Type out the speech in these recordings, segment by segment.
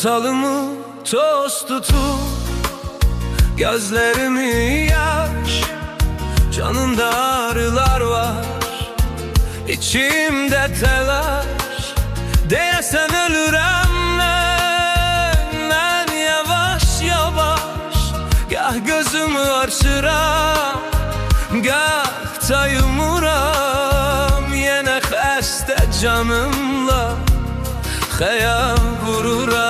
Ortalımı toz tutup gözlerimi yaş, canımda ağrılar var, içimde telaş. Deyesen ölürəm mən yavaş yavaş. Gah gözümü açıram, gah da yumuram. Yenə xəstə canımla xəyal qururam.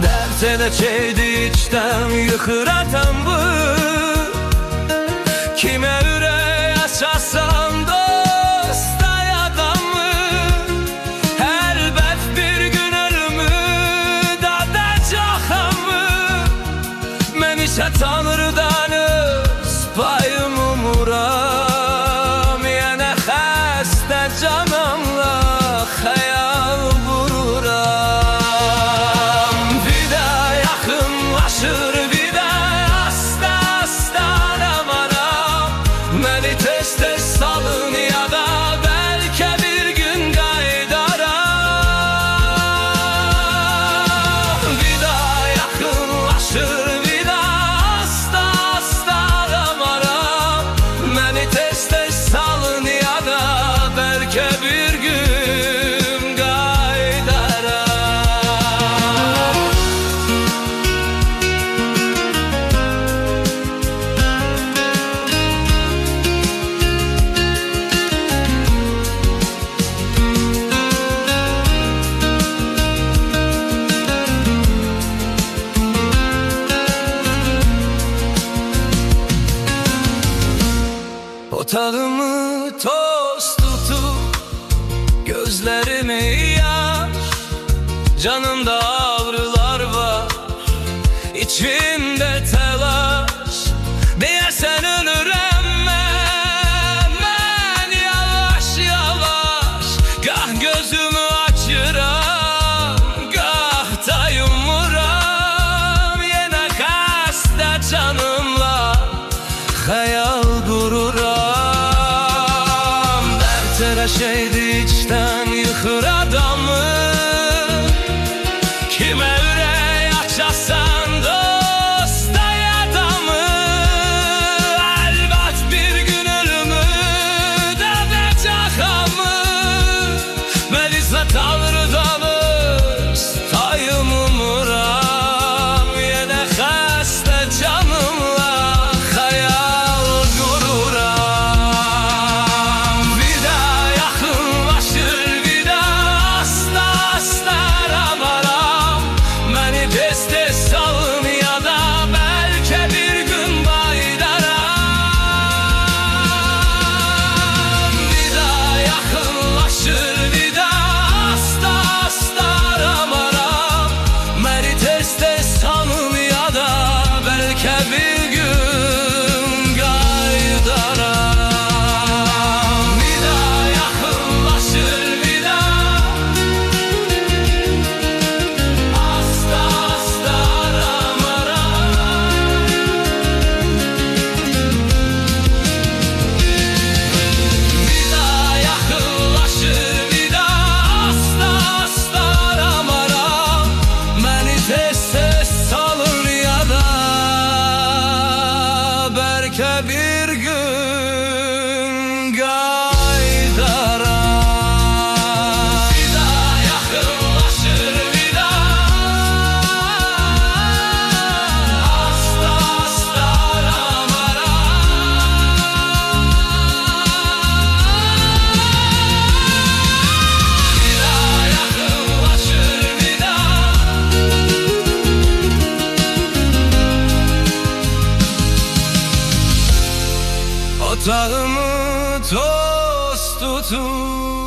Dərd edəcəkdi içdən yıxır atamı. Kimə ürək açasan dosta adamı. Əlbət bir gün ölümü dadacaqamı. Mən isə Tanrıdan öz payımı umuram. Yenə xəstə canımla xəyal qururam. Vida yaxınlaşır, vida asta-asta aram. Məni tez-tez salın ya da bəlkə bir gün qaydaram. Vida yaxınlaşır, vida asta-asta aram. Məni tez-tez salın ya da bəlkə bir gün Otağımı toz tutup gözlerimi yaş, canımda ağrılar var, içimde telaş. Deyəsən ölürəm mən yavaş yavaş. Gah gözümü açıram, gah da yumuram. Yenə xəstə canımla xəyal qururam. Şeydi içten yıkır adamı. Kime ürək açasan dosta adamı. Əlbət bir gün ölümü dadacaqamı. Mən isə Tanrıdan öz payımı umuram. Yenə xəstə canımla xəyal qururam. Tez-tez salın ya da bəlkə bir gün baydaram. Vida yaxınlaşır, vida asta-asta aram. Məni tez-tez salın ya da bəlkə bir gün qaydaram. Vida yaxınlaşır, vida bir gün qaydaram. Vida yaxınlaşır, vida asta-asta Vida yaxınlaşır, vida Otağımı toz tutup